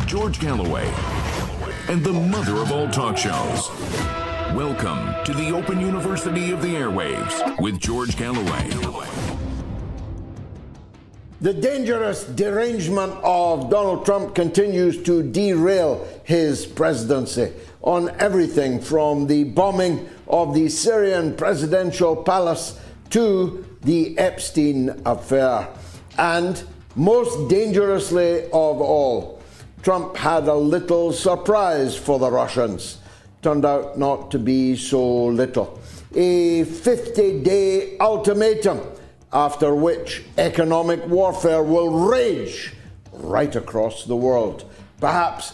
George Galloway, and the mother of all talk shows. Welcome to the Open University of the Airwaves with George Galloway. The dangerous derangement of Donald Trump continues to derail his presidency on everything from the bombing of the Syrian presidential palace to the Epstein affair. And most dangerously of all, Trump had a little surprise for the Russians. Turned out not to be so little. A 50-day ultimatum, after which economic warfare will rage right across the world, perhaps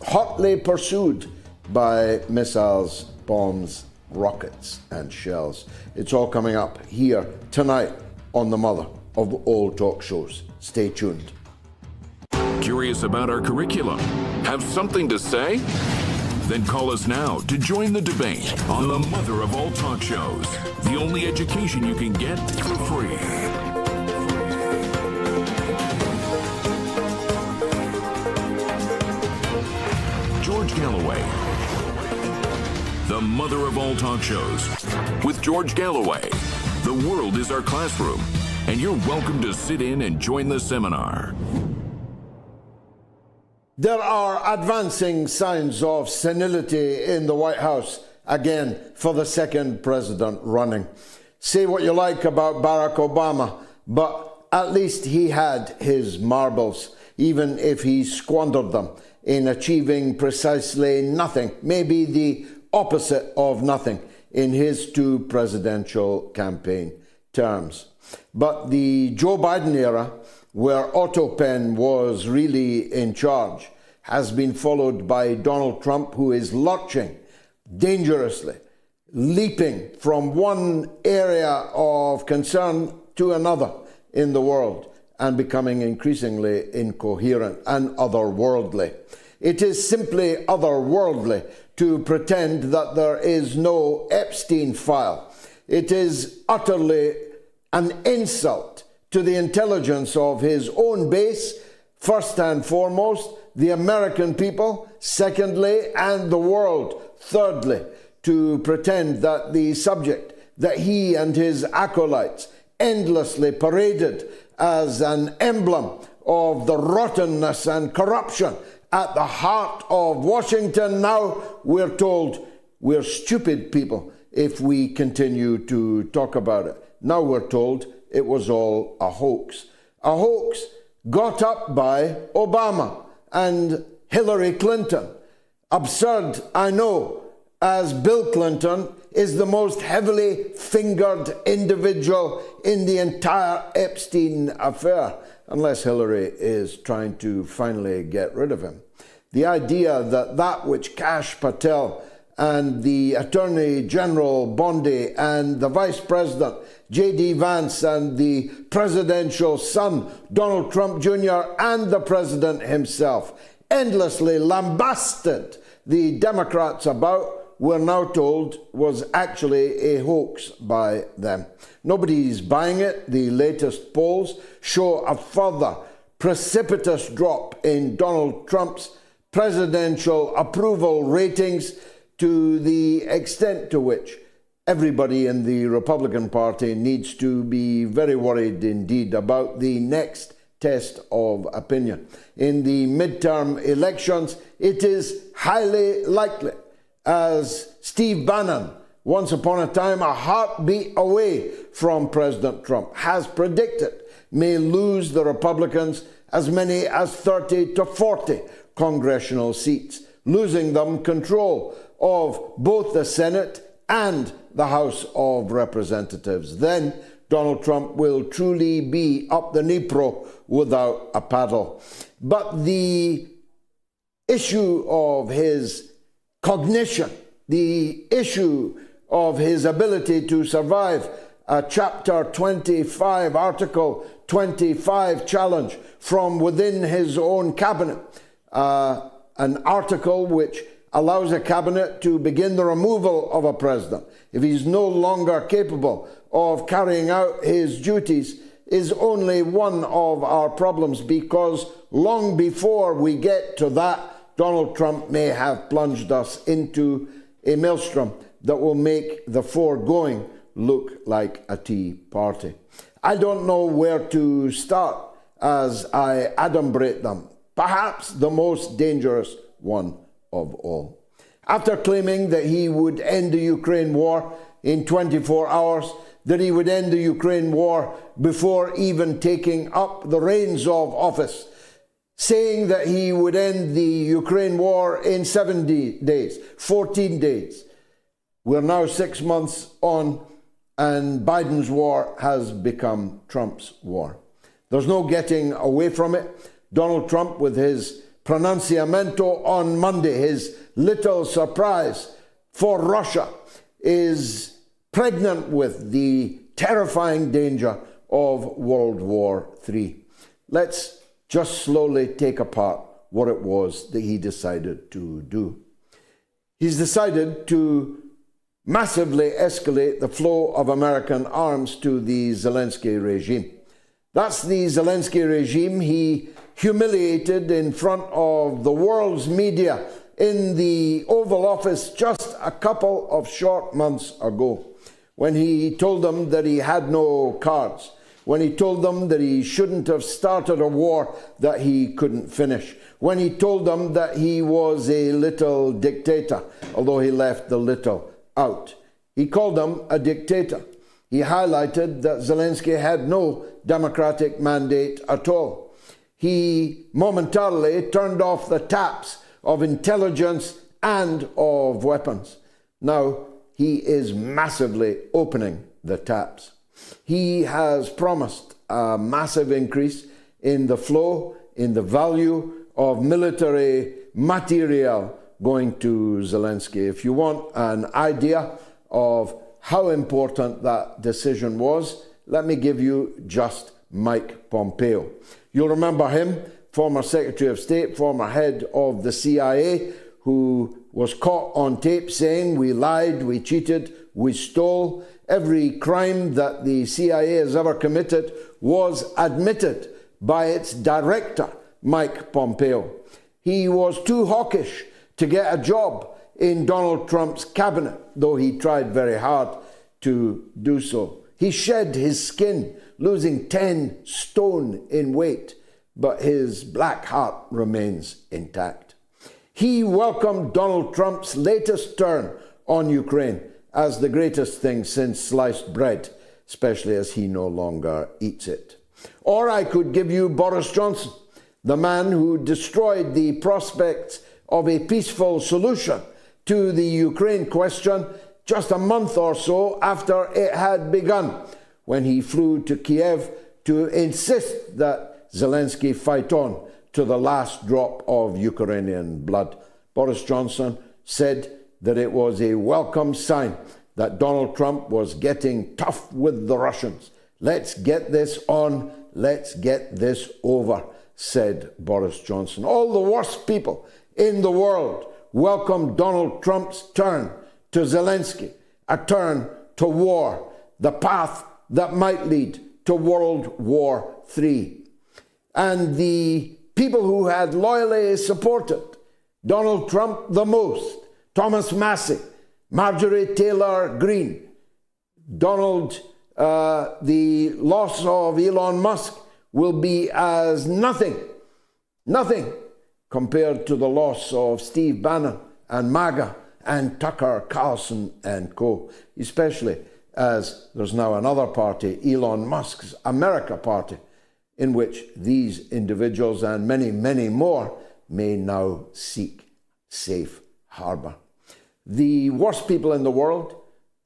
hotly pursued by missiles, bombs, rockets, and shells. It's all coming up here tonight on the mother of all talk shows. Stay tuned. Curious about our curriculum? Have something to say? Then call us now to join the debate on the mother of all talk shows. The only education you can get for free. George Galloway, the mother of all talk shows. With George Galloway, the world is our classroom, and you're welcome to sit in and join the seminar. There are advancing signs of senility in the White House, again, for the second president running. Say what you like about Barack Obama, but at least he had his marbles, even if he squandered them in achieving precisely nothing, maybe the opposite of nothing, in his two presidential campaign terms. But the Joe Biden era, where Otto Penn was really in charge, has been followed by Donald Trump, who is lurching dangerously, leaping from one area of concern to another in the world and becoming increasingly incoherent and otherworldly. It is simply otherworldly to pretend that there is no Epstein file. It is utterly an insult to the intelligence of his own base, first and foremost, the American people, secondly, and the world, thirdly, to pretend that the subject that he and his acolytes endlessly paraded as an emblem of the rottenness and corruption at the heart of Washington, now we're told we're stupid people if we continue to talk about it. Now we're told it was all a hoax. A hoax got up by Obama and Hillary Clinton. Absurd, I know, as Bill Clinton is the most heavily fingered individual in the entire Epstein affair, unless Hillary is trying to finally get rid of him. The idea that which Kash Patel and the Attorney General Bondi and the Vice President J.D. Vance and the presidential son Donald Trump Jr. and the president himself endlessly lambasted the Democrats about, we're now told, was actually a hoax by them. Nobody's buying it. The latest polls show a further precipitous drop in Donald Trump's presidential approval ratings, to the extent to which everybody in the Republican Party needs to be very worried indeed about the next test of opinion. In the midterm elections, it is highly likely, as Steve Bannon, once upon a time a heartbeat away from President Trump, has predicted, may lose the Republicans as many as 30 to 40 congressional seats, losing them control of both the Senate and the House of Representatives. Then Donald Trump will truly be up the Dnipro without a paddle. But the issue of his cognition, the issue of his ability to survive a Chapter 25, Article 25 challenge from within his own cabinet, an article which allows a cabinet to begin the removal of a president if he's no longer capable of carrying out his duties is only one of our problems, because long before we get to that, Donald Trump may have plunged us into a maelstrom that will make the foregoing look like a tea party. I don't know where to start as I adumbrate them. Perhaps the most dangerous one of all. After claiming that he would end the Ukraine war in 24 hours, that he would end the Ukraine war before even taking up the reins of office, saying that he would end the Ukraine war in 70 days, 14 days. We're now 6 months on, and Biden's war has become Trump's war. There's no getting away from it. Donald Trump, with his pronunciamento on Monday, his little surprise for Russia, is pregnant with the terrifying danger of World War III. Let's just slowly take apart what it was that he decided to do. He's decided to massively escalate the flow of American arms to the Zelensky regime. That's the Zelensky regime he humiliated in front of the world's media in the Oval Office just a couple of short months ago, when he told them that he had no cards, when he told them that he shouldn't have started a war that he couldn't finish, when he told them that he was a little dictator, although he left the little out. He called them a dictator. He highlighted that Zelensky had no democratic mandate at all. He momentarily turned off the taps of intelligence and of weapons. Now he is massively opening the taps. He has promised a massive increase in the flow, in the value of military material going to Zelensky. If you want an idea of how important that decision was, let me give you just Mike Pompeo. You'll remember him, former Secretary of State, former head of the CIA, who was caught on tape saying, "We lied, we cheated, we stole." Every crime that the CIA has ever committed was admitted by its director, Mike Pompeo. He was too hawkish to get a job in Donald Trump's cabinet, though he tried very hard to do so. He shed his skin, losing 10 stone in weight, but his black heart remains intact. He welcomed Donald Trump's latest turn on Ukraine as the greatest thing since sliced bread, especially as he no longer eats it. Or I could give you Boris Johnson, the man who destroyed the prospects of a peaceful solution to the Ukraine question just a month or so after it had begun, when he flew to Kiev to insist that Zelensky fight on to the last drop of Ukrainian blood. Boris Johnson said that it was a welcome sign that Donald Trump was getting tough with the Russians. "Let's get this on, let's get this over," said Boris Johnson. All the worst people in the world welcomed Donald Trump's turn to Zelensky, a turn to war, the path that might lead to World War III. And the people who had loyally supported Donald Trump the most, Thomas Massie, Marjorie Taylor Greene, the loss of Elon Musk will be as nothing compared to the loss of Steve Bannon and MAGA and Tucker Carlson and co., especially as there's now another party, Elon Musk's America Party, in which these individuals and many, many more may now seek safe harbor. The worst people in the world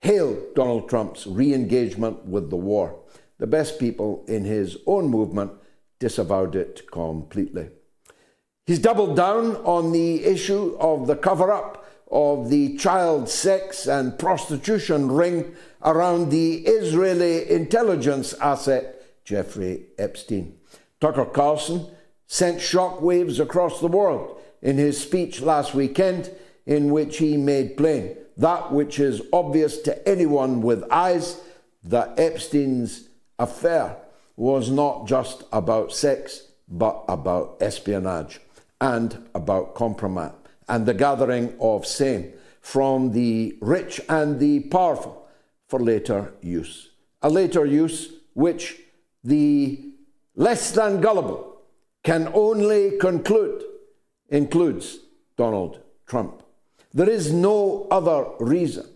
hailed Donald Trump's re-engagement with the war. The best people in his own movement disavowed it completely. He's doubled down on the issue of the cover-up of the child sex and prostitution ring around the Israeli intelligence asset, Jeffrey Epstein. Tucker Carlson sent shockwaves across the world in his speech last weekend, in which he made plain that which is obvious to anyone with eyes, that Epstein's affair was not just about sex, but about espionage and about compromise and the gathering of same from the rich and the powerful for later use. A later use which the less than gullible can only conclude includes Donald Trump. There is no other reason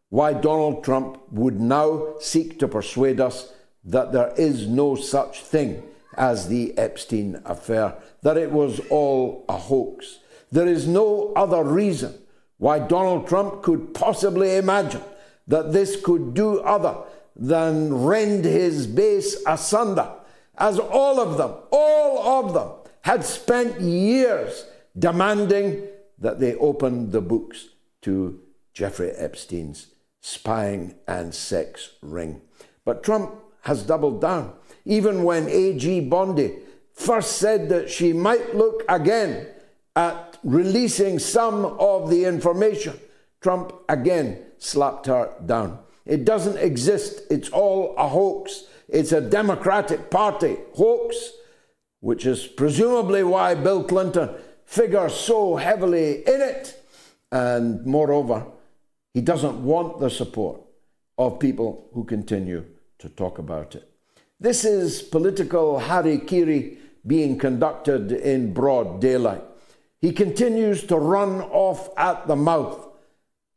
why Donald Trump would now seek to persuade us that there is no such thing as the Epstein affair, that it was all a hoax. There is no other reason why Donald Trump could possibly imagine that this could do other than rend his base asunder, as all of them, had spent years demanding that they open the books to Jeffrey Epstein's spying and sex ring. But Trump has doubled down. Even when A.G. Bondi first said that she might look again at releasing some of the information, Trump again slapped her down. It doesn't exist. It's all a hoax. It's a Democratic Party hoax, which is presumably why Bill Clinton figures so heavily in it. And moreover, he doesn't want the support of people who continue to talk about it. This is political harikiri being conducted in broad daylight. He continues to run off at the mouth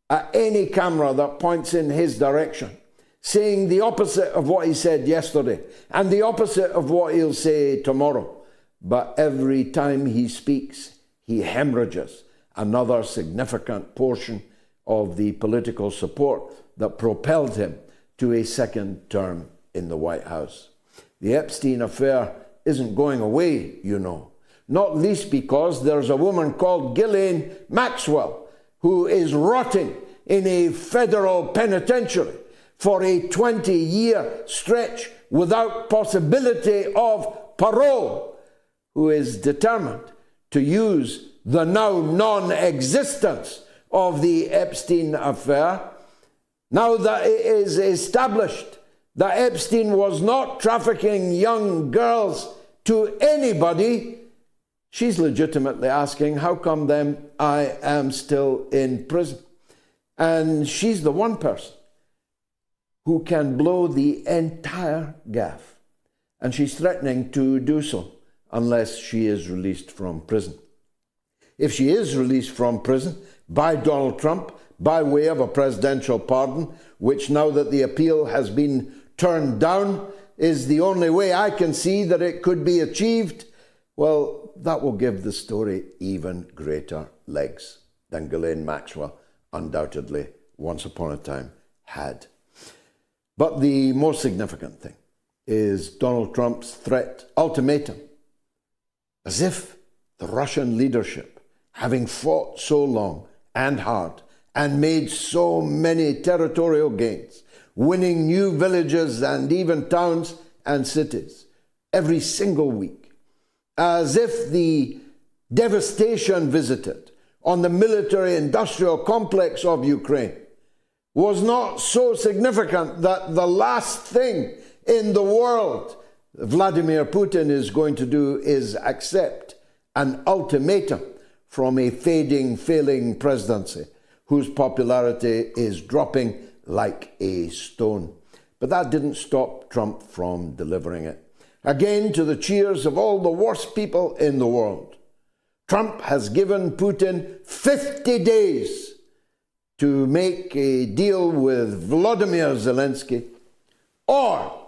at any camera that points in his direction, saying the opposite of what he said yesterday and the opposite of what he'll say tomorrow. But every time he speaks, he hemorrhages another significant portion of the political support that propelled him to a second term in the White House. The Epstein affair isn't going away, you know, not least because there's a woman called Ghislaine Maxwell who is rotting in a federal penitentiary for a 20-year stretch without possibility of parole, who is determined to use the now non-existence of the Epstein affair, now that it is established that Epstein was not trafficking young girls to anybody. She's legitimately asking, how come then I am still in prison? And she's the one person who can blow the entire gaff. And she's threatening to do so unless she is released from prison. If she is released from prison by Donald Trump, by way of a presidential pardon, which now that the appeal has been turned down is the only way I can see that it could be achieved, well, that will give the story even greater legs than Ghislaine Maxwell undoubtedly once upon a time had. But the most significant thing is Donald Trump's threat ultimatum, as if the Russian leadership, having fought so long and hard and made so many territorial gains, winning new villages and even towns and cities every single week, as if the devastation visited on the military-industrial complex of Ukraine was not so significant that the last thing in the world Vladimir Putin is going to do is accept an ultimatum from a failing presidency whose popularity is dropping like a stone. But that didn't stop Trump from delivering it. Again, to the cheers of all the worst people in the world, Trump has given Putin 50 days to make a deal with Volodymyr Zelensky, or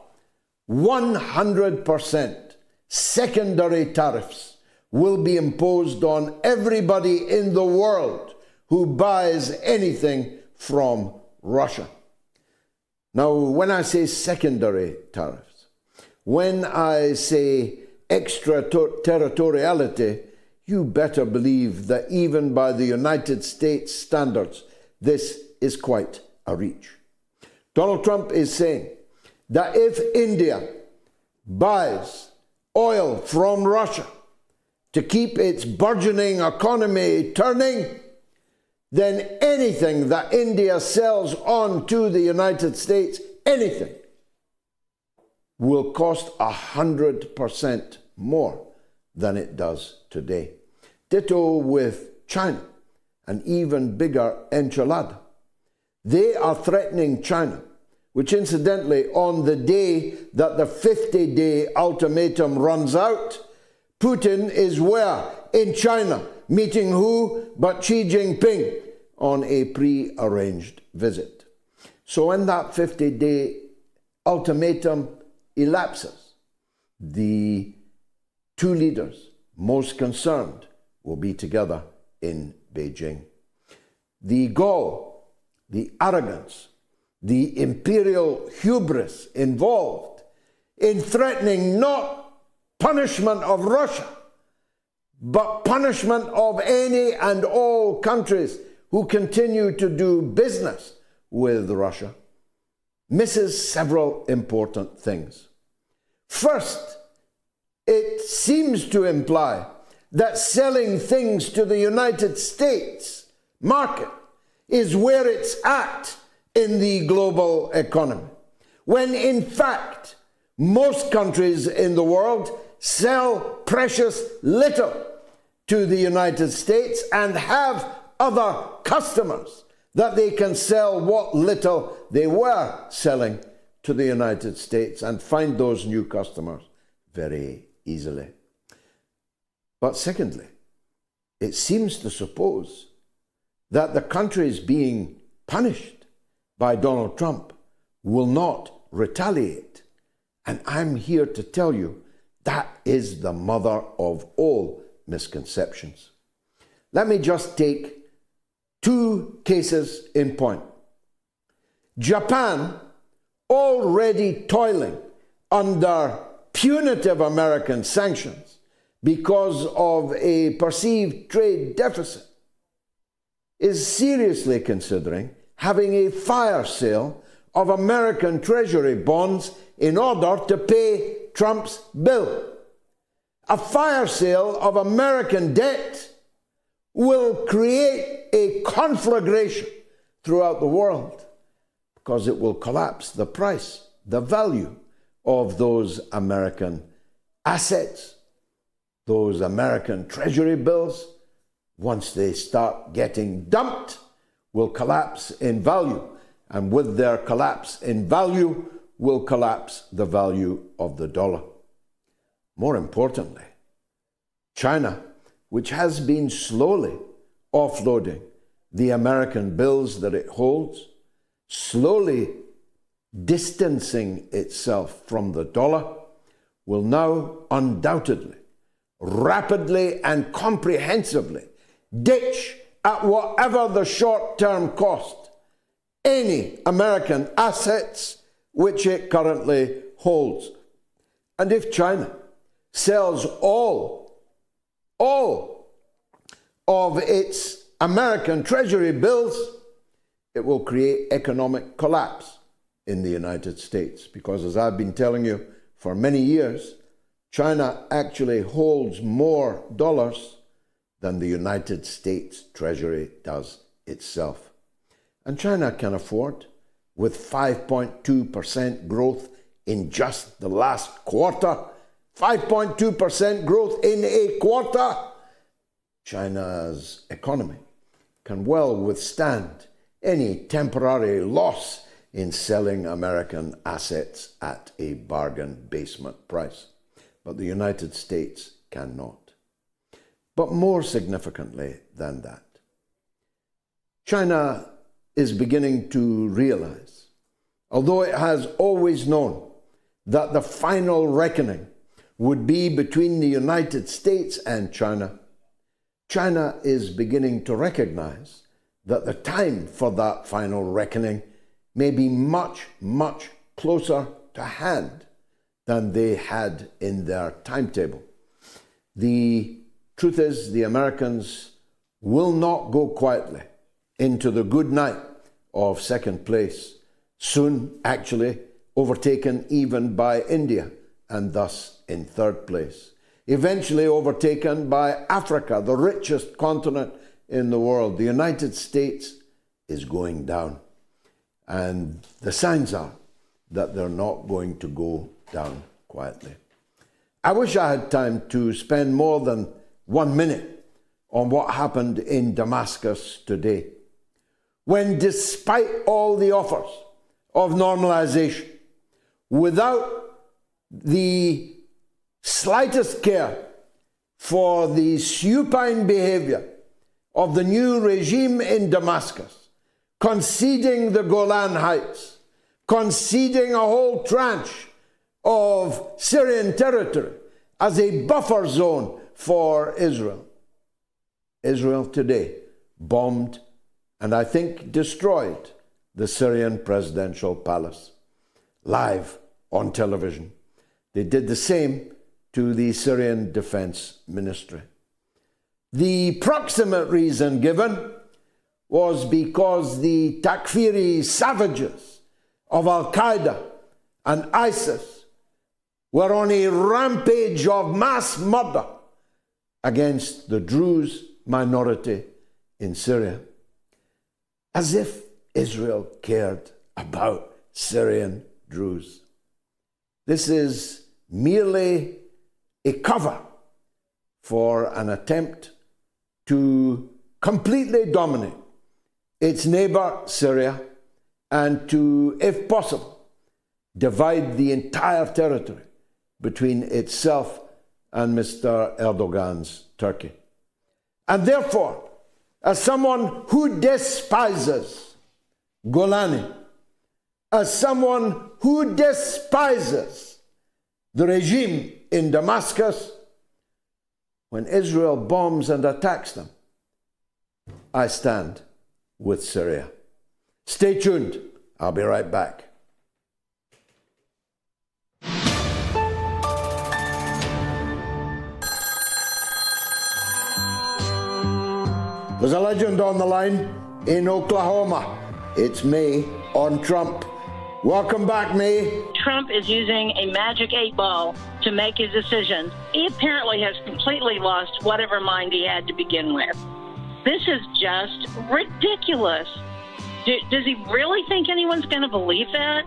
100% secondary tariffs will be imposed on everybody in the world who buys anything from Russia. Now, when I say secondary tariffs, when I say extraterritoriality, you better believe that even by the United States standards, this is quite a reach. Donald Trump is saying that if India buys oil from Russia to keep its burgeoning economy turning, then anything that India sells on to the United States, anything, will cost 100% more than it does today. Ditto with China, an even bigger enchilada. They are threatening China, which incidentally, on the day that the 50-day ultimatum runs out, Putin is where? In China, meeting who but Xi Jinping on a pre-arranged visit. So when that 50-day ultimatum elapses, the two leaders most concerned will be together in Beijing. The gall, the arrogance, the imperial hubris involved in threatening not punishment of Russia, but punishment of any and all countries who continue to do business with Russia, misses several important things. First, it seems to imply that selling things to the United States market is where it's at in the global economy, when in fact most countries in the world sell precious little to the United States and have other customers that they can sell what little they were selling to the United States and find those new customers very easily. But secondly, it seems to suppose that the countries being punished by Donald Trump will not retaliate. And I'm here to tell you that is the mother of all misconceptions. Let me just take two cases in point. Japan, already toiling under punitive American sanctions because of a perceived trade deficit, is seriously considering having a fire sale of American Treasury bonds in order to pay Trump's bill. A fire sale of American debt will create a conflagration throughout the world because it will collapse the price, the value of those American assets, those American Treasury bills. Once they start getting dumped, will collapse in value. And with their collapse in value will collapse the value of the dollar. More importantly, China, which has been slowly offloading the American bills that it holds, slowly distancing itself from the dollar, will now undoubtedly, rapidly and comprehensively ditch at whatever the short-term cost any American assets which it currently holds. And if China sells all of its American Treasury bills, it will create economic collapse in the United States. Because as I've been telling you for many years, China actually holds more dollars than the United States Treasury does itself. And China can afford, with 5.2% growth in just the last quarter, 5.2% growth in a quarter, China's economy can well withstand any temporary loss in selling American assets at a bargain basement price. But the United States cannot. But more significantly than that, China is beginning to realize, although it has always known that the final reckoning would be between the United States and China, China is beginning to recognize that the time for that final reckoning may be much, much closer to hand than they had in their timetable. The truth is, the Americans will not go quietly into the good night of second place, soon actually overtaken even by India, and thus in third place. Eventually overtaken by Africa, the richest continent in the world. The United States is going down. And the signs are that they're not going to go down quietly. I wish I had time to spend more than 1 minute on what happened in Damascus today, when despite all the offers of normalization, without the slightest care for the supine behavior of the new regime in Damascus, conceding the Golan Heights, conceding a whole tranche of Syrian territory as a buffer zone for Israel. Israel today bombed and I think destroyed the Syrian presidential palace live on television. They did the same to the Syrian Defense Ministry. The proximate reason given was because the Takfiri savages of Al-Qaeda and ISIS were on a rampage of mass murder against the Druze minority in Syria. As if Israel cared about Syrian Druze. This is merely a cover for an attempt to completely dominate its neighbor Syria and to, if possible, divide the entire territory between itself and Mr. Erdogan's Turkey. And therefore, as someone who despises Golani, as someone who despises the regime in Damascus, when Israel bombs and attacks them, I stand with Syria. Stay tuned. I'll be right back. There's a legend on the line in Oklahoma. It's May on Trump. Welcome back, May. Trump is using a magic 8-ball to make his decisions. He apparently has completely lost whatever mind he had to begin with. This is just ridiculous. Does he really think anyone's going to believe that?